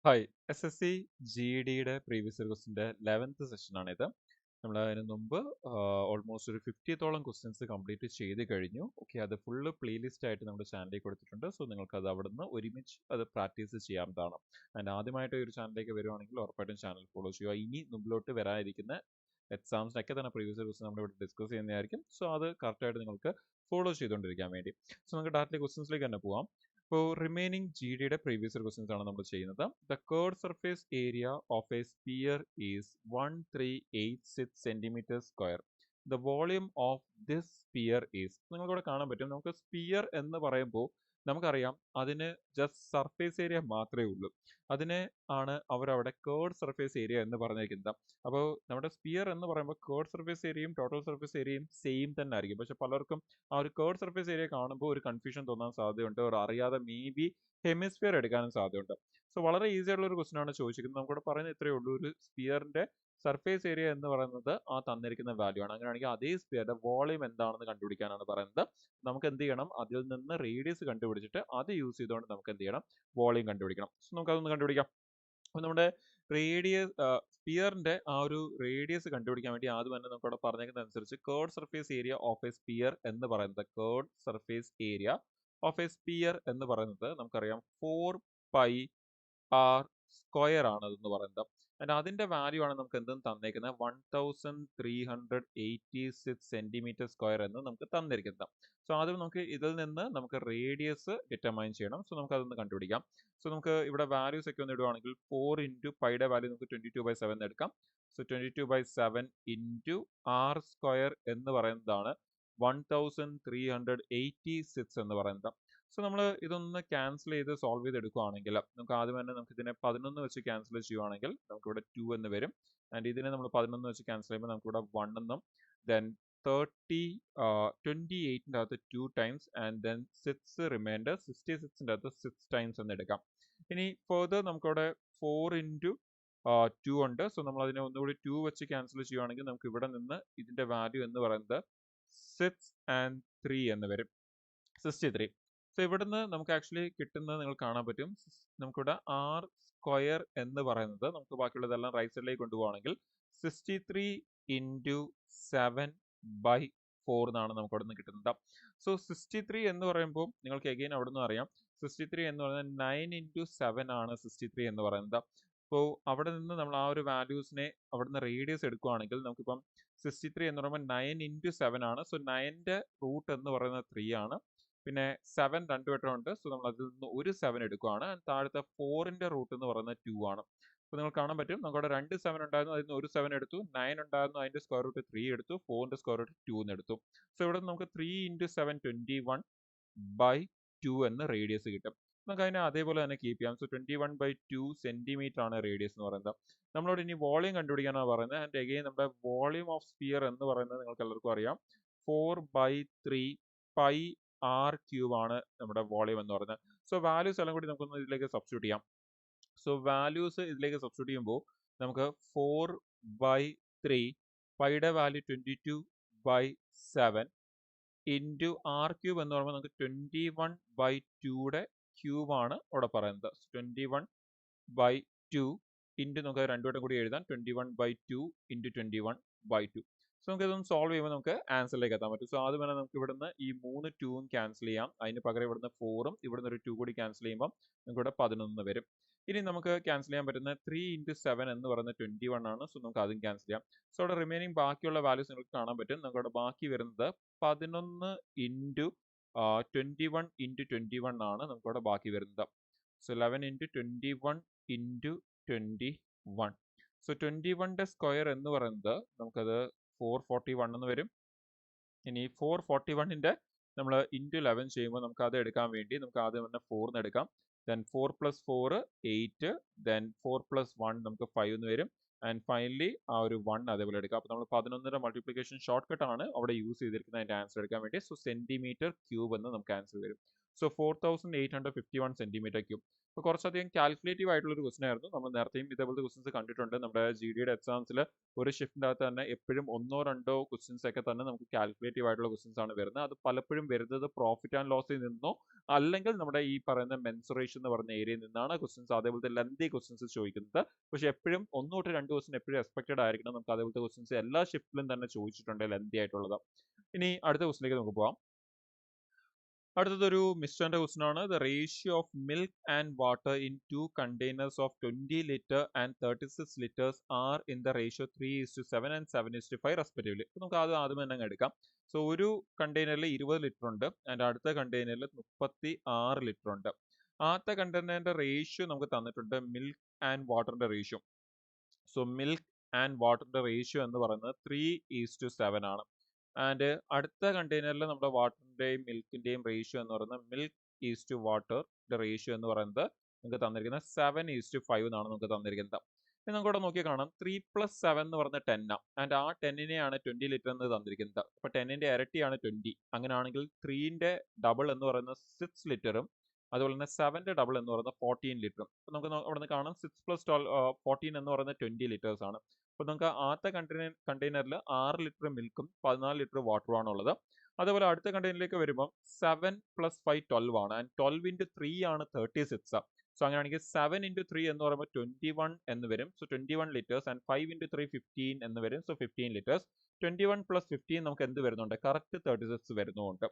Hi SSC GDയുടെ previous year ക്വസ്റ്റിൻ്റെ 11th സെഷനാണിത്. നമ്മൾ അതിന് മുമ്പ് ഓൾമോസ്റ്റ് ഒരു 50ത്തോളം ക്വസ്റ്റ്യൻസ് കംപ്ലീറ്റ് ചെയ്ത് കഴിഞ്ഞു. ഓക്കെ, അത് ഫുള്ള് പ്ലേലിസ്റ്റ് ആയിട്ട് നമ്മുടെ ചാനലിൽ കൊടുത്തിട്ടുണ്ട്. സോ നിങ്ങൾക്ക് അത് അവിടെ നിന്ന് ഒരുമിച്ച് അത് പ്രാക്ടീസ് ചെയ്യാവുന്നതാണ്. ആൻഡ് ആദ്യമായിട്ട് ഒരു ചാനലിലേക്ക് വരുവാണെങ്കിൽ ഉറപ്പായിട്ടും ചാനൽ ഫോളോ ചെയ്യുക. ഇനി മുമ്പിലോട്ട് വരാനിരിക്കുന്ന എക്സാംസിനൊക്കെ തന്നെ പ്രീവിയസ് ഇയർ ക്വസ്റ്റ്യൻ നമ്മളിവിടെ ഡിസ്കസ് ചെയ്യുന്നതായിരിക്കും. സോ അത് കറക്റ്റായിട്ട് നിങ്ങൾക്ക് ഫോളോ ചെയ്തുകൊണ്ടിരിക്കാൻ വേണ്ടി. സോ നമുക്ക് ഡയറക്റ്റ്ലി ക്വസ്റ്റ്യൻസിലേക്ക് തന്നെ പോവാം. ഇപ്പോൾ റിമൈനിങ് GDയുടെ പ്രീവിയസ് ഇയർ ക്വസ്റ്റ്യൻസ് ആണ് നമ്മൾ ചെയ്യുന്നത്. The curved surface area of a sphere is 1386 centimetre square. The volume of this sphere is. നിങ്ങൾക്കിവിടെ കാണാൻ പറ്റും. നമുക്ക് സ്പിയർ എന്ന് പറയുമ്പോൾ നമുക്കറിയാം അതിന് ജസ്റ്റ് സർഫേസ് ഏരിയ മാത്രമേ ഉള്ളൂ. അതിനെ ആണ് അവരവിടെ കേർഡ് സർഫേസ് ഏരിയ എന്ന് പറഞ്ഞിരിക്കുന്നത്. അപ്പോൾ നമ്മുടെ സ്പിയർ എന്ന് പറയുമ്പോൾ കേർഡ് സർഫേസ് ഏരിയയും ടോട്ടൽ സർഫേസ് ഏരിയയും സെയിം തന്നെ ആയിരിക്കും. പക്ഷെ പലർക്കും ആ ഒരു കേർഡ് സർഫേസ് ഏരിയ കാണുമ്പോൾ ഒരു കൺഫ്യൂഷൻ തോന്നാൻ സാധ്യതയുണ്ട്. ഒരു അറിയാതെ മേ ബി ഹെമിസ്ഫിയർ എടുക്കാനും സാധ്യതയുണ്ട്. സോ വളരെ ഈസി ആയിട്ടുള്ള ഒരു ക്വസ്റ്റൻ ആണ് ചോദിച്ചിരിക്കുന്നത്. നമുക്കിവിടെ പറയുന്നത് ഇത്രയേ ഉള്ളൂ. ഒരു സ്പിയറിന്റെ സർഫേസ് ഏരിയ എന്ന് പറയുന്നത് ആ തന്നിരിക്കുന്ന വാല്യൂ ആണ്. അങ്ങനെയാണെങ്കിൽ അതേ സ്പിയറിന്റെ വോളിയം എന്താണെന്ന് കണ്ടുപിടിക്കാനാണ് പറയുന്നത്. നമുക്ക് എന്ത് ചെയ്യണം? അതിൽ നിന്ന് റേഡിയസ് കണ്ടുപിടിച്ചിട്ട് അത് യൂസ് ചെയ്തുകൊണ്ട് നമുക്ക് എന്ത് ചെയ്യണം? വോളിയം കണ്ടുപിടിക്കണം. സോ നമുക്ക് അതൊന്ന് കണ്ടുപിടിക്കാം. അപ്പോൾ നമ്മുടെ റേഡിയസ് സ്പിയറിന്റെ ആ ഒരു റേഡിയസ് കണ്ടുപിടിക്കാൻ വേണ്ടി ആദ്യം തന്നെ നമുക്ക് അവിടെ പറഞ്ഞേക്കുന്ന അനുസരിച്ച് curved surface area of a sphere എന്ന് പറയുന്നത് curved surface area of a sphere എന്ന് പറയുന്നത് നമുക്കറിയാം 4πr സ്ക്വയർ ആണ് അതെന്ന് പറയുന്നത്. ആൻഡ് അതിന്റെ വാല്യൂ ആണ് നമുക്ക് എന്തെന്ന് തന്നേക്കുന്നത് 1386 സെന്റിമീറ്റർ സ്ക്വയർ എന്ന് നമുക്ക് തന്നിരിക്കുന്നത്. സോ ആദ്യം നമുക്ക് ഇതിൽ നിന്ന് നമുക്ക് റേഡിയസ് ഡിറ്റർമൈൻ ചെയ്യണം. സോ നമുക്ക് അതൊന്ന് കണ്ടുപിടിക്കാം. സോ നമുക്ക് ഇവിടെ വാല്യൂസ് ഒക്കെ ഒന്ന് ഇടുവാണെങ്കിൽ 4 ഇൻറ്റു പൈയുടെ വാല്യൂ നമുക്ക് 22/7 എടുക്കാം. സോ 22/7 ഇൻറ്റു r സ്ക്വയർ എന്ന് പറയുന്നതാണ് 1386 എന്ന് പറയുന്നത്. സോ നമ്മൾ ഇതൊന്ന് ക്യാൻസൽ ചെയ്ത് സോൾവ് ചെയ്ത് എടുക്കുകയാണെങ്കിൽ നമുക്ക് ആദ്യം തന്നെ നമുക്ക് ഇതിനെ 11 വെച്ച് ക്യാൻസൽ ചെയ്യുവാണെങ്കിൽ നമുക്ക് ഇവിടെ 2 എന്ന് വരും. ആൻഡ് ഇതിനെ നമ്മൾ 11 വെച്ച് ക്യാൻസൽ ചെയ്യുമ്പോൾ നമുക്ക് ഇവിടെ 1 എന്നും ദെൻ 28ൻ്റെ അകത്ത് 2 ടൈംസ് ആൻഡ് ദെൻ 6 റിമൈൻഡർ 66ൻ്റെ അകത്ത് 6 ടൈംസ് എന്ന് എടുക്കാം. ഇനി ഫെർദർ നമുക്കവിടെ 4 ഇൻറ്റു 2 ഉണ്ട്. സോ നമ്മൾ അതിനെ ഒന്നുകൂടി 2 വെച്ച് ക്യാൻസൽ ചെയ്യുവാണെങ്കിൽ നമുക്ക് ഇവിടെ നിന്ന് ഇതിന്റെ വാല്യൂ എന്ന് പറയുന്നത് 6 ആൻഡ് 3 എന്ന് വരും, 63. സോ ഇവിടുന്ന് നമുക്ക് ആക്ച്വലി കിട്ടുന്നത് നിങ്ങൾ കാണാൻ പറ്റും. നമുക്കിവിടെ r സ്ക്വയർ എന്ന് പറയുന്നത് നമുക്ക് ബാക്കിയുള്ളതെല്ലാം റൈറ്റ് സൈഡിലേക്ക് കൊണ്ടുപോകുകയാണെങ്കിൽ 63 ഇൻറ്റു 7/4 എന്നാണ് നമുക്ക് അവിടെ നിന്ന് കിട്ടുന്നത്. സോ 63 എന്ന് പറയുമ്പോൾ നിങ്ങൾക്ക് എഗെയിൻ അവിടെ നിന്ന് അറിയാം 63 എന്ന് പറയുന്നത് 9 ഇൻറ്റു 7 ആണ് 63 എന്ന് പറയുന്നത്. അപ്പോൾ അവിടെ നിന്ന് നമ്മൾ ആ ഒരു വാല്യൂസിനെ അവിടെ നിന്ന് റേഡിയസ് എടുക്കുകയാണെങ്കിൽ നമുക്കിപ്പം 63 എന്ന് പറയുമ്പോൾ 9 ഇൻറ്റു 7 ആണ്. സോ 9ന്റെ റൂട്ട് എന്ന് പറയുന്നത് 3 ആണ്. പിന്നെ 7 രണ്ട് വട്ടം ഉണ്ട്. സോ നമ്മൾ അതിൽ നിന്ന് ഒരു 7 എടുക്കുകയാണ്. താഴത്തെ 4ന്റെ റൂട്ട് എന്ന് പറയുന്നത് 2 ആണ്. അപ്പോൾ നിങ്ങൾക്ക് കാണാൻ പറ്റും നമുക്കവിടെ 2 7 ഉണ്ടായിരുന്നു, അതിൽ നിന്ന് ഒരു 7 എടുത്തു. 9 ഉണ്ടായിരുന്നു, അതിന്റെ സ്ക്വയർ റൂട്ട് 3 എടുത്തു. 4ന്റെ സ്ക്വയർ റൂട്ട് 2 എന്ന് എടുത്തു. സോ ഇവിടെ നമുക്ക് 3 ഇൻറ്റു 7 21/2 എന്ന് റേഡിയസ് കിട്ടും. നമുക്ക് അതിനെ അതേപോലെ തന്നെ കീപ്പ് ചെയ്യാം. സോ 21/2 സെന്റിമീറ്റർ ആണ് റേഡിയസ് എന്ന് പറയുന്നത്. നമ്മളോട് ഇനി വോളിയം കണ്ടുപിടിക്കാനാണ് പറയുന്നത്. ആൻഡ് അഗെയിൻ നമ്മുടെ വോളിയം ഓഫ് സ്പിയർ എന്ന് പറയുന്നത് നിങ്ങൾക്ക് എല്ലാവർക്കും അറിയാം 4/3 പൈ r³ ആണ് നമ്മുടെ വോളിയം എന്ന് പറയുന്നത്. സോ വാല്യൂസ് എല്ലാം കൂടി നമുക്കൊന്ന് ഇതിലേക്ക് സബ്സ്റ്റിറ്റ്യൂട്ട് ചെയ്യാം. സോ വാല്യൂസ് ഇതിലേക്ക് സബ്സ്റ്റിറ്റ്യൂട്ട് ചെയ്യുമ്പോൾ നമുക്ക് 4/3 പൈയുടെ വാല്യൂ 22/7 ഇൻറ്റു r³ എന്ന് പറയുമ്പോൾ നമുക്ക് 21/2യുടെ ക്യൂബ് ആണ് അവിടെ പറയുന്നത്. 21/2 ഇൻറ്റു നമുക്ക് രണ്ടു വട്ടം കൂടി എഴുതാം 21/2 ഇൻറ്റു 21/2. സോ നമുക്ക് ഇതൊന്ന് സോൾവ് ചെയ്യുമ്പോൾ നമുക്ക് ആൻസറിലേക്ക് എത്താൻ പറ്റും. സോ ആദ്യം തന്നെ നമുക്ക് ഇവിടുന്ന് ഈ 3 2ഉം ക്യാൻസൽ ചെയ്യാം. അതിന് പകരം ഇവിടുന്ന് 4ഉം ഇവിടുന്ന് ഒരു 2 കൂടി ക്യാൻസൽ ചെയ്യുമ്പോൾ നമുക്ക് ഇവിടെ 11 വരും. ഇനി നമുക്ക് ക്യാൻസൽ ചെയ്യാൻ പറ്റുന്ന 3 ഇൻറ്റു 7 എന്ന് പറയുന്നത് 21 ആണ്. സോ നമുക്ക് അതും ക്യാൻസൽ ചെയ്യാം. സോ അവിടെ റിമൈനിങ് ബാക്കിയുള്ള വാല്യൂസ് നിങ്ങൾക്ക് കാണാൻ പറ്റും. നമുക്ക് അവിടെ ബാക്കി വരുന്നത് 11 ഇൻറ്റു 21 ഇൻറ്റു 21 ആണ് നമുക്കവിടെ ബാക്കി വരുന്നത്. So 11 into 21 into 21. സോ 21ന്റെ സ്ക്വയർ എന്ന് പറയുന്നത് നമുക്കത് 441 എന്ന് വരും. ഇനി 441ന്റെ നമ്മൾ ഇൻറ്റു 11 ചെയ്യുമ്പോൾ നമുക്ക് അത് എടുക്കാൻ വേണ്ടി നമുക്ക് ആദ്യം തന്നെ 4 എന്ന് എടുക്കാം. ദെൻ 4 + 4 8, ദെൻ 4 + 1 നമുക്ക് 5 എന്ന് വരും. ആൻഡ് ഫൈനലി ആ ഒരു 1 അതേപോലെ എടുക്കാം. അപ്പോൾ നമ്മൾ 11ന്റെ മൾട്ടിപ്ലിക്കേഷൻ ഷോർട്ട് കട്ട് ആണ് അവിടെ യൂസ് ചെയ്തിരിക്കുന്നത് അതിന്റെ ആൻസർ എടുക്കാൻ വേണ്ടി. സോ സെന്റിമീറ്റർ ക്യൂബ് എന്ന് നമുക്ക് ആൻസർ വരും. So 4851 centimetre cube. അപ്പോൾ കുറച്ചധികം കാൽക്കുലേറ്റീവ് ആയിട്ടുള്ള ഒരു ക്വസ്റ്റൻ ആയിരുന്നു. നമ്മൾ നേരത്തെയും ഇതേപോലത്തെ ക്വസ്റ്റൻസ് കണ്ടിട്ടുണ്ട്. നമ്മുടെ GDയുടെ എക്സാംസിൽ ഒരു ഷിഫ്റ്റിൻ്റെ അകത്ത് തന്നെ എപ്പോഴും ഒന്നോ രണ്ടോ ക്വസ്റ്റൻസ് ഒക്കെ തന്നെ നമുക്ക് കാൽക്കുലേറ്റീവ് ആയിട്ടുള്ള ക്വസ്റ്റൻസ് ആണ് വരുന്നത്. അത് പലപ്പോഴും വരുന്നത് പ്രോഫിറ്റ് ആൻഡ് ലോസിൽ നിന്നോ അല്ലെങ്കിൽ നമ്മുടെ ഈ പറയുന്ന മെൻസുറേഷൻ എന്ന് പറയുന്ന ഏരിയയിൽ നിന്നാണ് ക്വസ്റ്റൻസ് അതേപോലത്തെ ലെന്തി ക്വസ്റ്റൻസ് ചോദിക്കുന്നത്. പക്ഷെ എപ്പോഴും 1 തൊട്ട് 2 ക്വസ്റ്റൻ എപ്പോഴും എക്സ്പെക്റ്റഡ് ആയിരിക്കണം. നമുക്ക് അതേപോലത്തെ ക്വസ്റ്റൻസ് എല്ലാ ഷിഫ്റ്റിലും തന്നെ ചോദിച്ചിട്ടുണ്ട് ലെന്തി ആയിട്ടുള്ളത്. ഇനി അടുത്ത ക്വസ്റ്റിലേക്ക് നമുക്ക് പോകാം. അടുത്തതൊരു മിസ്റ്ററിന്റെ ക്വസ്റ്റൻ ആണ്. The ratio of milk and water in 2 containers of 20 litre and 36 litres are in the ratio 3:7 and 7:5 respectively. നമുക്ക് ആദ്യം തന്നെ എടുക്കാം. സോ ഒരു കണ്ടെയ്നറിൽ 20 ലിറ്റർ ഉണ്ട് ആൻഡ് അടുത്ത കണ്ടെയ്നറിൽ 36 ലിറ്റർ ഉണ്ട്. ആദ്യത്തെ കണ്ടെയ്നറിന്റെ റേഷ്യോ നമുക്ക് തന്നിട്ടുണ്ട് മിൽക്ക് ആൻഡ് വാട്ടറിന്റെ റേഷ്യോ. സോ മിൽക്ക് ആൻഡ് വാട്ടറിന്റെ റേഷ്യോ എന്ന് പറയുന്നത് 3:7 ആണ്. ആൻഡ് അടുത്ത കണ്ടെയ്നറിൽ നമ്മുടെ വാട്ടറിന്റെയും മിൽക്കിന്റെയും റേഷ്യോ എന്ന് പറയുന്നത് മിൽക്ക് ഈസ് ടു വാട്ടറിന്റെ റേഷ്യോ എന്ന് പറയുന്നത് നമുക്ക് തന്നിരിക്കുന്നത് 7:5 എന്നാണ് നമുക്ക് തന്നിരിക്കുന്നത്. ഇനി നമുക്ക് ഇവിടെ നോക്കി കാണാം 3+7 എന്ന് പറഞ്ഞ 10 ആൻഡ് ആ 10നെയാണ് 20 ലിറ്റർ എന്ന് തന്നിരിക്കുന്നത്. അപ്പൊ 10ന്റെ ഇരട്ടിയാണ് 20. അങ്ങനെയാണെങ്കിൽ 3ന്റെ ഡബിൾ എന്ന് പറയുന്നത് 6 ലിറ്ററും അതുപോലെ തന്നെ 7ന്റെ ഡബിൾ എന്ന് പറയുന്നത് 14 ലിറ്ററും. അപ്പൊ നമുക്ക് അവിടെ നിന്ന് കാണാം 6+14 എന്ന് പറയുന്നത് 20 ലിറ്റേഴ്സ് ആണ്. അപ്പോൾ നമുക്ക് ആദ്യത്തെ കണ്ടെയ്നറിൽ 6 ലിറ്റർ മിൽക്കും 14 ലിറ്റർ വാട്ടറും ആണ് ഉള്ളത്. അതുപോലെ അടുത്ത കണ്ടെയ്നറിലേക്ക് വരുമ്പോൾ 7+5 12 ആണ് ആൻഡ് 12 into 3 ആണ് 36. സോ അങ്ങനെയാണെങ്കിൽ 7 into 3 എന്ന് പറയുമ്പോൾ 21 എന്ന് വരും. സോ 21 ലിറ്റേഴ്സ് ആൻഡ് 5 into 3 15 എന്ന് വരും. So 15 litres. 21 + 15 നമുക്ക് എന്ത് വരുന്നുണ്ട്? കറക്റ്റ് 36 വരുന്നുണ്ട്.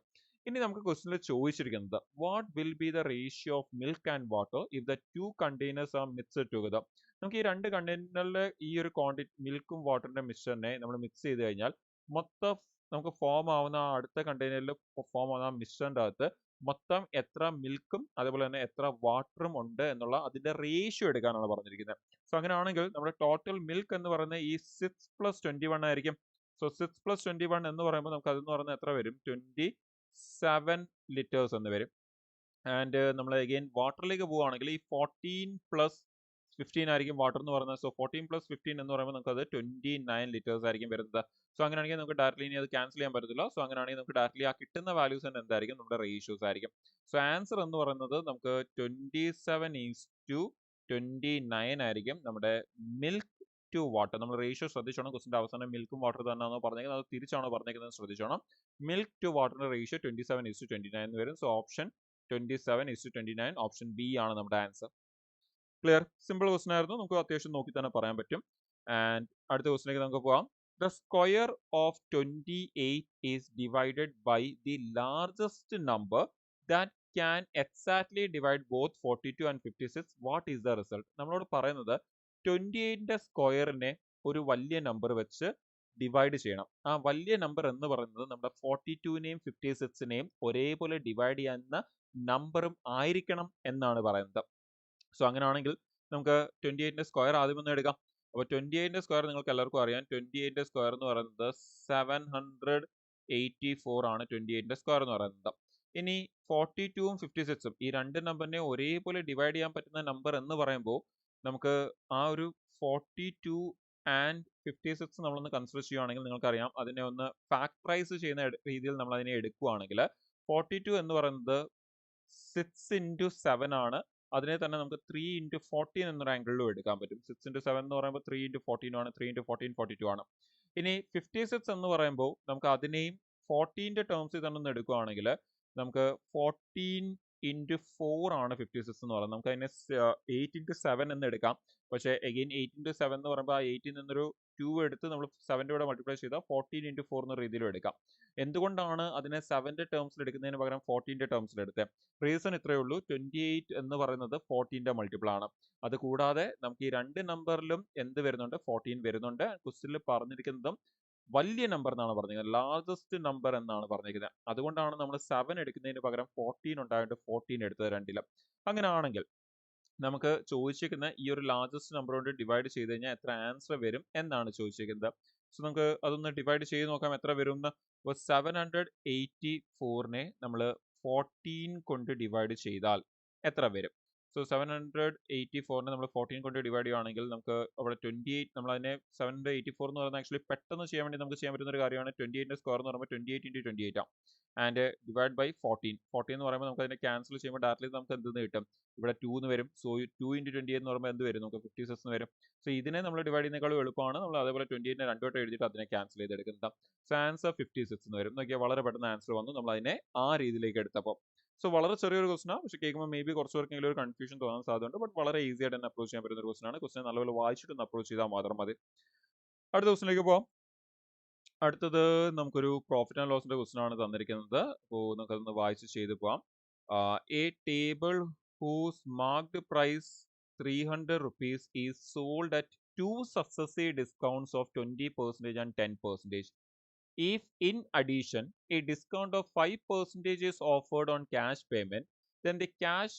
ഇനി നമുക്ക് ക്വസ്റ്റനിൽ ചോദിച്ചിരിക്കുന്നത് what will be the ratio of milk and water if the 2 containers are mixed together. നമുക്ക് ഈ രണ്ട് കണ്ടെയ്നറിലെ ഈ ഒരു ക്വാണ്ടിറ്റി മിൽക്കും വാട്ടറിന്റെ മിക്സ്ചറിനെ നമ്മൾ മിക്സ് ചെയ്ത് കഴിഞ്ഞാൽ മൊത്തം നമുക്ക് ഫോം ആവുന്ന അടുത്ത കണ്ടെയ്നറിൽ ഫോം ആവുന്ന മിക്സ്ചറിന്റെ അകത്ത് മൊത്തം എത്ര മിൽക്കും അതുപോലെ തന്നെ എത്ര വാട്ടറും ഉണ്ട് എന്നുള്ള അതിന്റെ റേഷ്യോ എടുക്കാനാണ് പറഞ്ഞിരിക്കുന്നത്. സോ അങ്ങനെയാണെങ്കിൽ നമ്മുടെ ടോട്ടൽ മിൽക്ക് എന്ന് പറയുന്നത് ഈ 6+21 ആയിരിക്കും. സോ 6+21 എന്ന് പറയുമ്പോൾ നമുക്ക് അതെന്ന് പറയുന്നത് എത്ര വരും? 27 ലിറ്റേഴ്സ് എന്ന് വരും. ആൻഡ് നമ്മൾ അഗെയിൻ വാട്ടറിലേക്ക് പോവുകയാണെങ്കിൽ ഈ 14+15 ആയിരിക്കും വാട്ടർ എന്ന് പറയുന്നത്. സോ 14+15 എന്ന് പറയുമ്പോൾ നമുക്ക് അത് 29 ലിറ്റേഴ്സ് ആയിരിക്കും വരുന്നത്. സോ അങ്ങനെയാണെങ്കിൽ നമുക്ക് ഡയറക്റ്റ്ലി ഇനി അത് ക്യാൻസൽ ചെയ്യാൻ പറ്റത്തില്ല. സോ അങ്ങനെയാണെങ്കിൽ നമുക്ക് ഡയറക്റ്റ്ലി ആ കിട്ടുന്ന വാല്യൂസ് തന്നെ എന്തായിരിക്കും? നമ്മുടെ റേഷ്യോസ് ആയിരിക്കും. സോ ആൻസർ എന്ന് പറയുന്നത് നമുക്ക് 27:29 ആയിരിക്കും നമ്മുടെ മിൽക്ക് ടു വാട്ടർ. നമ്മൾ റേഷ്യോ ശ്രദ്ധിച്ചോണം. ക്വസ്റ്റിന്റെ അവസാനം മിൽക്കും വാട്ടർ തന്നെയാണോ പറഞ്ഞേക്കുന്നത് അത് തിരിച്ചാണോ പറഞ്ഞേക്കുന്നത് ശ്രദ്ധിച്ചോണം. മിൽക്ക് ടു വാട്ടറിന്റെ റേഷ്യോ 27:29 വരും. സോ ഓപ്ഷൻ 27:29 ഓപ്ഷൻ ബി ആണ് നമ്മുടെ ആൻസർ. ക്ലിയർ? സിമ്പിൾ ക്വസ്റ്റൻ ആയിരുന്നു. നമുക്ക് അത്യാവശ്യം നോക്കി തന്നെ പറയാൻ പറ്റും. ആൻഡ് അടുത്ത ക്വസ്റ്റിലേക്ക് നമുക്ക് പോകാം. The square of 28 is divided by the largest number that can exactly divide both 42 and 56. What is the result? നമ്മളോട് പറയുന്നത് 28ന്റെ സ്ക്വയറിനെ ഒരു വലിയ നമ്പർ വെച്ച് ഡിവൈഡ് ചെയ്യണം. ആ വലിയ നമ്പർ എന്ന് പറയുന്നത് നമ്മുടെ 42നെയും 56നെയും ഒരേപോലെ ഡിവൈഡ് ചെയ്യുന്ന നമ്പറും ആയിരിക്കണം എന്നാണ് പറയുന്നത്. സോ അങ്ങനെയാണെങ്കിൽ നമുക്ക് 28ന്റെ സ്ക്വയർ ആദ്യം ഒന്ന് എടുക്കാം. അപ്പോൾ 28ന്റെ സ്ക്വയർ നിങ്ങൾക്ക് എല്ലാവർക്കും അറിയാം. 28ന്റെ സ്ക്വയർ എന്ന് പറയുന്നത് 784 ആണ് 28ന്റെ സ്ക്വയർ എന്ന് പറയുന്നത്. ഇനി 42ഉം 56ഉം ഈ രണ്ട് നമ്പറിനെ ഒരേപോലെ ഡിവൈഡ് ചെയ്യാൻ പറ്റുന്ന നമ്പർ എന്ന് പറയുമ്പോൾ നമുക്ക് ആ ഒരു 42 ആൻഡ് 56 നമ്മളൊന്ന് കൺസിഡർ ചെയ്യുകയാണെങ്കിൽ നിങ്ങൾക്കറിയാം അതിനെ ഒന്ന് ഫാക്ടറൈസ് ചെയ്യുന്ന രീതിയിൽ നമ്മൾ അതിനെ എടുക്കുകയാണെങ്കിൽ 42 എന്ന് പറയുന്നത് 6 into 7 ആണ്. അതിനെ തന്നെ നമുക്ക് 3 into 14 എന്നൊരു ആംഗിളിലും എടുക്കാൻ പറ്റും. 6 into 7 എന്ന് പറയുമ്പോൾ 3 into 14 ആണ്. 3 into 14 42 ആണ്. ഇനി 56 എന്ന് പറയുമ്പോൾ നമുക്ക് അതിനെയും 14ന്റെ ടേംസിൽ തന്നെ ഒന്ന് എടുക്കുകയാണെങ്കിൽ നമുക്ക് 14 into 4 ആണ് 56 എന്ന് പറയുന്നത്. നമുക്ക് അതിനെ 8 into 7 എന്ന് എടുക്കാം. പക്ഷേ അഗെയിൻ 8 into 7 എന്ന് പറയുമ്പോൾ ആ 8ൽ നിന്നൊരു 2 എടുത്ത് നമ്മൾ 7ന്റെ കൂടെ മൾട്ടിപ്ലൈ ചെയ്താൽ 14 into 4 എന്ന രീതിയിലും എടുക്കാം. എന്തുകൊണ്ടാണ് അതിനെ 7ന്റെ ടേംസിൽ എടുക്കുന്നതിന് പകരം 14ന്റെ ടേംസിൽ എടുത്തത്? റീസൺ ഇത്രയേ ഉള്ളൂ. 28 എന്ന് പറയുന്നത് 14ന്റെ മൾട്ടിപ്പിൾ ആണ്. അത് കൂടാതെ നമുക്ക് ഈ രണ്ട് നമ്പറിലും എന്ത് വരുന്നുണ്ട്? 14 വരുന്നുണ്ട്. ക്വസ്റ്റ്യനിൽ പറഞ്ഞിരിക്കുന്നതും വലിയ നമ്പർ എന്നാണ് പറഞ്ഞിരിക്കുന്നത്. ലാർജസ്റ്റ് നമ്പർ എന്നാണ് പറഞ്ഞിരിക്കുന്നത്. അതുകൊണ്ടാണ് നമ്മൾ 7 എടുക്കുന്നതിന് പകരം 14 ഉണ്ടായിട്ട് 14 എടുത്തത് രണ്ടിലും. അങ്ങനെയാണെങ്കിൽ നമുക്ക് ചോദിച്ചിരിക്കുന്ന ഈ ഒരു ലാർജസ്റ്റ് നമ്പർ കൊണ്ട് ഡിവൈഡ് ചെയ്ത് കഴിഞ്ഞാൽ എത്ര ആൻസർ വരും എന്നാണ് ചോദിച്ചിരിക്കുന്നത്. സോ നമുക്ക് അതൊന്ന് ഡിവൈഡ് ചെയ്ത് നോക്കാം എത്ര വരും എന്ന്. അപ്പോൾ 784നെ നമ്മൾ 14 കൊണ്ട് ഡിവൈഡ് ചെയ്താൽ എത്ര വരും? സോ 784 നമ്മൾ 14 കൊണ്ട് ഡിവൈഡ് ചെയ്യുകയാണെങ്കിൽ നമുക്ക് അവിടെ 28 നമ്മൾ അതിനെ 784 എന്ന് പറയുന്നത് ആക്ച്വലി പെട്ടെന്ന് ചെയ്യാൻ വേണ്ടി നമുക്ക് ചെയ്യാൻ പറ്റുന്ന ഒരു കാര്യമാണ് 28 സ്ക്വയർ എന്ന് പറയുമ്പോൾ 28 into 28 ആണ്. ആൻഡ് ഡിവൈഡ് ബൈ 14 എന്ന് പറയുമ്പോൾ നമുക്ക് അതിനെ ക്യാൻസൽ ചെയ്യുമ്പോൾ ഡയറക്റ്റ്ലി നമുക്ക് എന്തെന്ന് കിട്ടും, ഇവിടെ 2 എന്ന് വരും. സോ 2 into 28 എന്ന് പറയുമ്പോൾ എന്ത് വരും, നമുക്ക് 56 എന്ന് വരും. സോ ഇതിനെ നമ്മൾ ഡിവൈഡ് ചെയ്യുന്നതിനേക്കാളും എളുപ്പമാണ് നമ്മൾ അതേപോലെ 28 രണ്ടു വട്ടം എഴുതിയിട്ട് അതിനെ ക്യാൻസൽ ചെയ്തെടുക്കുന്നത്. സോ ആൻസർ 56 എന്ന് വരും. നോക്കിയാൽ വളരെ പെട്ടെന്ന് ആൻസർ വന്നു നമ്മൾ അതിനെ ആ രീതിയിലേക്ക് എടുത്തപ്പോൾ. സോ വളരെ ചെറിയൊരു ക്വസ്റ്റൻ ആണ്, പക്ഷേ കേൾക്കുമ്പോൾ മേ ബി കുറച്ച് പേർക്കെങ്കിലും ഒരു കൺഫ്യൂഷൻ തോന്നാൻ സാധ്യതയുണ്ട്. ബട്ട് വളരെ ഈസി ആയിട്ട് തന്നെ അപ്രോച്ച് ചെയ്യാൻ പറ്റുന്ന ഒരു ക്വസ്റ്റൻ ആണ്. ക്വസ്റ്റൻ നല്ലപോലെ വായിച്ചിട്ടൊന്ന് അപ്രോച്ച് ചെയ്താൽ മാത്രം മതി. അടുത്ത ക്വസ്റ്റിലേക്ക് പോകാം. അടുത്തത് നമുക്കൊരു പ്രോഫിറ്റ് ആൻഡ് ലോസിന്റെ ക്വസ്റ്റൻ ആണ് തന്നിരിക്കുന്നത്. അപ്പോൾ നമുക്കതൊന്ന് വായിച്ച് ചെയ്ത് പോകാം. A table whose marked price 300 rupees is sold at 2 successive discounts of 20% and 10%. If in addition a discount of 5% is offered on cash payment, then the cash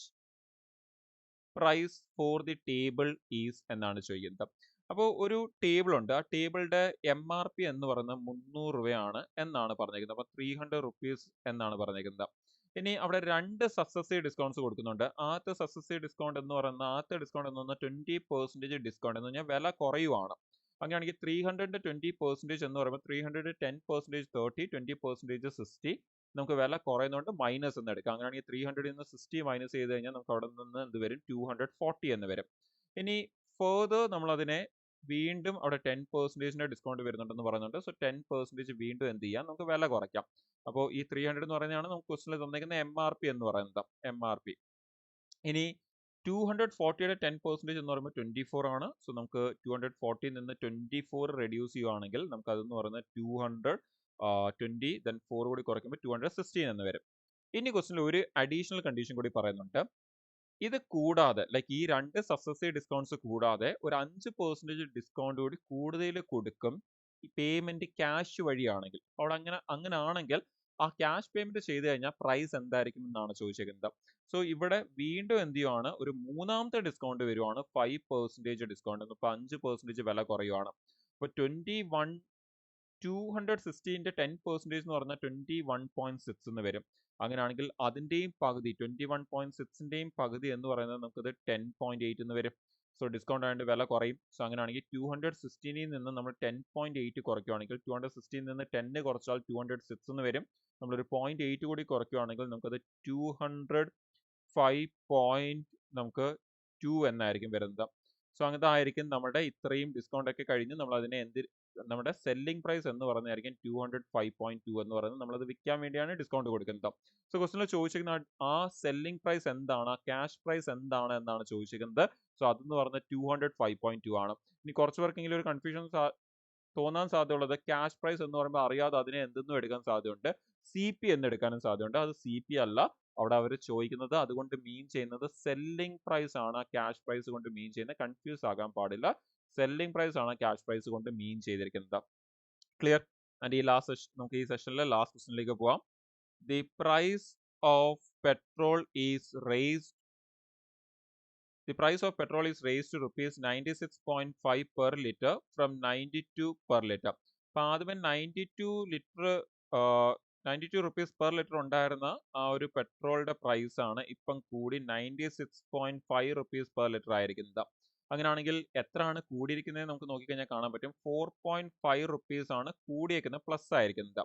price for the table is എന്നാണ് ചോദിക്കുന്നത്. അപ്പോൾ ഒരു table ഉണ്ട്, ആ ടേബിളിന്റെ MRP എന്ന് പറയുന്നത് 300 രൂപയാണ് എന്നാണ് പറഞ്ഞിരിക്കുന്നത്. അപ്പോൾ 300 rupees എന്നാണ് പറഞ്ഞിരിക്കുന്നത്. ഇനി അവിടെ 2 സക്സസീവ് ഡിസ്കൗണ്ട്സ് കൊടുക്കുന്നുണ്ട്. ആദ്യത്തെ സക്സസീവ് ഡിസ്കൗണ്ട് എന്ന് പറയുന്നത് 20% ഡിസ്കൗണ്ട് എന്ന് പറഞ്ഞാൽ വില കുറയുവാണ്. അങ്ങനെയാണെങ്കിൽ 300 20% എന്ന് പറയുമ്പോൾ 300 10% 30, 20% 60. നമുക്ക് വില കുറയുന്നതുകൊണ്ട് മൈനസ് എന്ന് എടുക്കാം. അങ്ങനെയാണെങ്കിൽ 300 നിന്ന് 60 മൈനസ് ചെയ്ത് കഴിഞ്ഞാൽ നമുക്ക് അവിടെ നിന്ന് എന്ത് വരും, 240 എന്ന് വരും. ഇനി ഫേർദർ നമ്മൾ അതിനെ വീണ്ടും അവിടെ 10% ഡിസ്കൗണ്ട് വരുന്നുണ്ടെന്ന് പറയുന്നുണ്ട്. സോ 10% വീണ്ടും എന്ത് ചെയ്യാം, നമുക്ക് വില കുറയ്ക്കാം. അപ്പോൾ ഈ 300 എന്ന് പറയുന്നതാണ് നമുക്ക് ക്വസ്റ്റിനിൽ തന്നിരിക്കുന്ന MRP എന്ന് പറയുന്നത്. MRP. ഇനി 240യുടെ 10% എന്ന് പറയുമ്പോൾ 24 ആണ്. സോ നമുക്ക് 240 നിന്ന് 24 റെഡ്യൂസ് ചെയ്യുവാണെങ്കിൽ നമുക്ക് അതെന്ന് പറയുന്നത് 220 ദെൻ 4 കൂടി കുറയ്ക്കുമ്പോൾ 216 എന്ന് വരും. ഇനി ക്വസ്റ്റിനിൽ ഒരു അഡീഷണൽ കണ്ടീഷൻ കൂടി പറയുന്നുണ്ട്. ഇത് കൂടാതെ ലൈക്ക് ഈ 2 സക്സസീവ് ഡിസ്കൗണ്ട്സ് കൂടാതെ ഒരു 5% ഡിസ്കൗണ്ട് കൂടി കൂടുതൽ കൊടുക്കും ഈ പേയ്മെന്റ് ക്യാഷ് വഴിയാണെങ്കിൽ. അവിടെ അങ്ങനെ ആണെങ്കിൽ ആ ക്യാഷ് പേയ്മെന്റ് ചെയ്ത് കഴിഞ്ഞാൽ പ്രൈസ് എന്തായിരിക്കും എന്നാണ് ചോദിച്ചേക്കുന്നത്. സോ ഇവിടെ വീണ്ടും എന്ത് ചെയ്യുവാണ്, ഒരു മൂന്നാമത്തെ ഡിസ്കൗണ്ട് വരുവാണ്, 5% ഡിസ്കൗണ്ട്. ഇപ്പോൾ 5% വില കുറയുവാണ്. അപ്പോൾ 216ന്റെ 10% എന്ന് പറഞ്ഞാൽ 21.6 എന്ന് വരും. അങ്ങനെയാണെങ്കിൽ അതിന്റെയും പകുതി 21.6ന്റെയും പകുതി എന്ന് പറയുന്നത് നമുക്കത് 10.8 എന്ന് വരും. സോ ഡിസ്കൗണ്ട് ആയതുകൊണ്ട് വില കുറയും. സോ അങ്ങനെയാണെങ്കിൽ 216ൽ നിന്ന് നമ്മൾ 10.8 കുറയ്ക്കുകയാണെങ്കിൽ 216ൽ നിന്ന് 10 കുറച്ചാൽ 206 എന്ന് വരും. നമ്മളൊരു 0.8 കൂടി കുറയ്ക്കുകയാണെങ്കിൽ നമുക്കത് 205.2 എന്നായിരിക്കും വരുന്നത്. സോ അങ്ങനത്തെ ആയിരിക്കും നമ്മുടെ ഇത്രയും ഡിസ്കൗണ്ട് ഒക്കെ കഴിഞ്ഞ് നമ്മൾ അതിനെ നമ്മുടെ സെല്ലിംഗ് പ്രൈസ് എന്ന് പറയുന്നതായിരിക്കും 205.2 എന്ന് പറയുന്നത്. നമ്മളത് വിൽക്കാൻ വേണ്ടിയാണ് ഡിസ്കൗണ്ട് കൊടുക്കുന്നത്. സോ ക്വസ്റ്റിനിൽ ചോദിച്ചിരിക്കുന്ന ആ സെല്ലിംഗ് പ്രൈസ് എന്താണ്, ആ ക്യാഷ് പ്രൈസ് എന്താണ് എന്നാണ് ചോദിച്ചിരിക്കുന്നത്. സോ അതെന്ന് പറയുന്നത് 205.2 ആണ്. ഇനി കുറച്ച് പേർക്കെങ്കിലും ഒരു കൺഫ്യൂഷൻ തോന്നാൻ സാധ്യതയുള്ളത് ക്യാഷ് പ്രൈസ് എന്ന് പറയുമ്പോൾ അറിയാതെ അതിനെ എന്തെന്നും എടുക്കാൻ സാധ്യതയുണ്ട്, CP എന്ന് എടുക്കാനും സാധ്യതയുണ്ട്. അത് CP അല്ല അവിടെ അവർ ചോദിക്കുന്നത്. അതുകൊണ്ട് മീൻ ചെയ്യുന്നത് സെല്ലിംഗ് പ്രൈസ് ആണ്, ക്യാഷ് പ്രൈസ് കൊണ്ട് മീൻ ചെയ്യുന്നത്. കൺഫ്യൂസ് ആകാൻ പാടില്ല. സെല്ലിംഗ് പ്രൈസ് ആണ് ക്യാഷ് പ്രൈസ് കൊണ്ട് മീൻ ചെയ്തിരിക്കുന്നത്. ക്ലിയർ? ആൻഡ് ഈ നമുക്ക് ഈ സെഷനിലെ ലാസ്റ്റ് ക്വസ്റ്റ്യനിലേക്ക് പോവാം. The price of petrol is raised The price of petrol is raised to rupees 96.5 per liter from 92 per liter. അപ്പോൾ ആദ്യമേ 92 rupees per liter ഉണ്ടായിരുന്ന ആ ഒരു പെട്രോളിന്റെ പ്രൈസ് ആണ് ഇപ്പം കൂടി 96.5 rupees per liter ആയിരിക്കുന്നത്. അങ്ങനെയാണെങ്കിൽ എത്രയാണ് കൂടിയിരിക്കുന്നത് നമുക്ക് നോക്കിക്കഴിഞ്ഞാൽ കാണാൻ പറ്റും. 4.5 rupees ആണ് കൂടിയേക്കുന്നത്, പ്ലസ് ആയിരിക്കുന്നത്.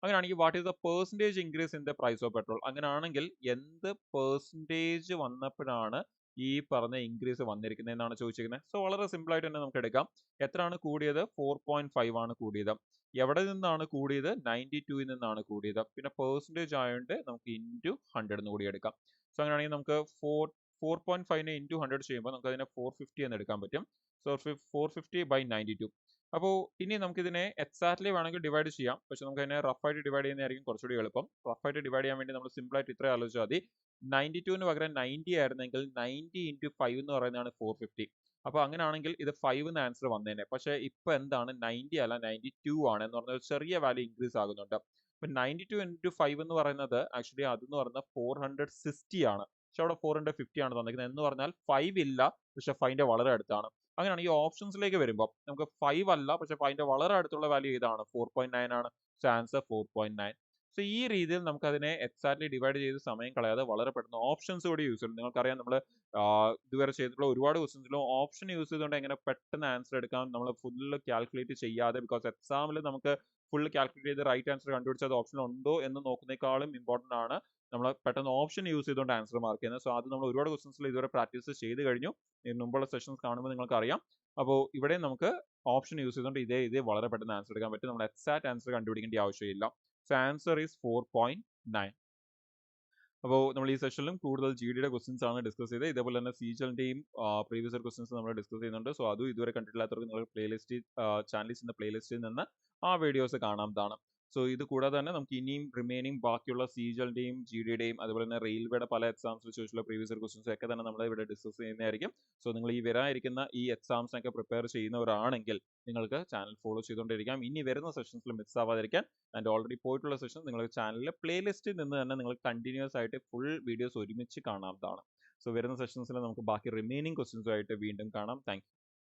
അങ്ങനെയാണെങ്കിൽ what is the percentage increase in the price of petrol? അങ്ങനെയാണെങ്കിൽ എന്ത് പെർസെൻറ്റേജ് വന്നപ്പോഴാണ് ഈ പറഞ്ഞ ഇൻക്രീസ് വന്നിരിക്കുന്നത് എന്നാണ് ചോദിച്ചിരിക്കുന്നത്. സോ വളരെ സിമ്പിൾ ആയിട്ട് തന്നെ നമുക്ക് എടുക്കാം. എത്രയാണ് കൂടിയത്? 4.5 ആണ് കൂടിയത്. എവിടെ നിന്നാണ് കൂടിയത്? 92ൽ നിന്നാണ് കൂടിയത്. പിന്നെ പെർസെൻറ്റേജ് ആയതുകൊണ്ട് നമുക്ക് ഇൻറ്റു 100 കൂടി എടുക്കാം. സോ അങ്ങനെയാണെങ്കിൽ നമുക്ക് 4.5നെ ഇൻറ്റു 100 ചെയ്യുമ്പോൾ നമുക്ക് അതിനെ 450 എന്ന് എടുക്കാൻ പറ്റും. സോ 450/92. അപ്പോൾ ഇനി നമുക്കിതിനെ എക്സാക്ട്ലി വേണമെങ്കിൽ ഡിവൈഡ് ചെയ്യാം, പക്ഷെ നമുക്ക് അതിനെ റഫായിട്ട് ഡിവൈഡ് ചെയ്യുന്നതായിരിക്കും കുറച്ചുകൂടി എളുപ്പം. റഫായിട്ട് ഡിവൈഡ് ചെയ്യാൻ വേണ്ടി നമ്മൾ സിമ്പിൾ ആയിട്ട് ഇത്രയും ആലോചിച്ചാൽ മതി. 92ന് പകരം 90 ആയിരുന്നെങ്കിൽ 90 into 5 എന്ന് പറയുന്നതാണ് 450. അപ്പോൾ അങ്ങനെയാണെങ്കിൽ ഇത് 5 എന്ന് ആൻസർ വന്നേനെ. പക്ഷേ ഇപ്പൊ എന്താണ്, 90 അല്ല 92 ആണ് എന്ന് പറഞ്ഞാൽ ചെറിയ വാല്യൂ ഇൻക്രീസ് ആകുന്നുണ്ട്. അപ്പൊ 92 into 5 എന്ന് പറയുന്നത് ആക്ച്വലി അതെന്ന് പറയുന്നത് 460 ആണ്. പക്ഷെ അവിടെ 450 ആണ് തന്നിരിക്കുന്നത്. എന്ന് പറഞ്ഞാൽ 5 ഇല്ല, പക്ഷെ 5ന്റെ വളരെ അടുത്താണ്. അങ്ങനെയാണ് ഈ ഓപ്ഷൻസിലേക്ക് വരുമ്പോൾ നമുക്ക് 5 അല്ല, പക്ഷെ 5ന്റെ വളരെ അടുത്തുള്ള വാല്യൂ ഇതാണ്, 4.9 ആണ്. So answer 4.9. സോ ഈ രീതിയിൽ നമുക്ക് അതിനെ എക്സാക്ട്ലി ഡിവൈഡ് ചെയ്ത് സമയം കളയാതെ വളരെ പെട്ടെന്ന് ഓപ്ഷൻസ് കൂടി യൂസ് ചെയ്യും. നിങ്ങൾക്കറിയാം നമ്മൾ ഇതുവരെ ചെയ്തിട്ടുള്ള ഒരുപാട് ക്വസ്റ്റ്യൻസിലും ഓപ്ഷൻ യൂസ് ചെയ്തുകൊണ്ട് എങ്ങനെ പെട്ടെന്ന് ആൻസർ എടുക്കാം, നമ്മൾ ഫുള്ള് കാൽക്കുലേറ്റ് ചെയ്യാതെ, ബിക്കോസ് എക്സാമിൽ നമുക്ക് ഫുൾ കാൽക്കുലേറ്റ് ചെയ്ത് റൈറ്റ് ആൻസർ കണ്ടുപിടിച്ചത് ഓപ്ഷൻ ഉണ്ടോ എന്ന് നോക്കുന്നേക്കാളും ഇമ്പോർട്ടൻ്റ് ആണ് നമ്മൾ പെട്ടെന്ന് ഓപ്ഷൻ യൂസ് ചെയ്തുകൊണ്ട് ആൻസർ മാർക്ക് ചെയ്യുന്നത്. സോ അത് നമ്മൾ ഒരുപാട് ക്വസ്റ്റൻസിൽ ഇതുവരെ പ്രാക്ടീസ് ചെയ്ത് കഴിഞ്ഞു. ഇതിന് മുമ്പുള്ള സെഷൻസ് കാണുമ്പോൾ നിങ്ങൾക്ക് അറിയാം. അപ്പോൾ ഇവിടെ നമുക്ക് ഓപ്ഷൻ യൂസ് ചെയ്തുകൊണ്ട് ഇതേ വളരെ പെട്ടെന്ന് ആൻസർ എടുക്കാൻ പറ്റും. നമ്മൾ എക്സാക്ട് ആൻസർ കണ്ടുപിടിക്കേണ്ട ആവശ്യമില്ല. So answer is 4.9. അപ്പോൾ നമ്മൾ ഈ സെഷനിലും കൂടുതൽ GDയുടെ ക്വസ്റ്റൻസ് ആണ് ഡിസ്കസ് ചെയ്തത്. ഇതേപോലെ തന്നെ CGLന്റെയും പ്രീവിയസ് ഇയർ ക്വസ്റ്റൻസ് നമ്മൾ ഡിസ്കസ് ചെയ്യുന്നുണ്ട്. സോ അതും ഇതുവരെ കണ്ടിട്ടില്ലാത്തവർക്ക് നിങ്ങൾ പ്ലേലിസ്റ്റ് ചാനലിന്റെ പ്ലേലിസ്റ്റിൽ നിന്ന് ആ വീഡിയോസ് കാണാവുന്നതാണ്. സോ ഇത് കൂടാതെ തന്നെ നമുക്ക് ഇനിയും റിമൈനിങ് ബാക്കിയുള്ള CGLന്റെയും GDയുടെയും അതുപോലെ തന്നെ റെയിൽവേയുടെ പല എക്സാംസിൽ ചോദിച്ചുള്ള പ്രീവിയസ് ഇയർ ക്വസ്റ്റൻസ് ഒക്കെ തന്നെ നമ്മൾ ഇവിടെ ഡിസ്കസ് ചെയ്യുന്നതായിരിക്കും. സോ നിങ്ങൾ ഈ വരാനിരിക്കുന്ന ഈ എക്സാംസിനൊക്കെ പ്രിപ്പയർ ചെയ്യുന്നവരാണെങ്കിൽ നിങ്ങൾക്ക് ചാനൽ ഫോളോ ചെയ്തുകൊണ്ടിരിക്കാം. ഇനി വരുന്ന സെഷൻസിൽ മിസ് ആവാതിരിക്കാൻ ആൻഡ് ഓൾറെഡി പോയിട്ടുള്ള സെഷൻ നിങ്ങൾക്ക് ചാനലിലെ പ്ലേലിസ്റ്റിൽ നിന്ന് തന്നെ നിങ്ങൾ കണ്ടിന്യൂസ് ആയിട്ട് ഫുൾ വീഡിയോസ് ഒരുമിച്ച് കാണാവുന്നതാണ്. സോ വരുന്ന സെഷൻസിൽ നമുക്ക് ബാക്കി റിമൈനിങ് ക്വസ്റ്റൻസുമായിട്ട് വീണ്ടും കാണാം. താങ്ക്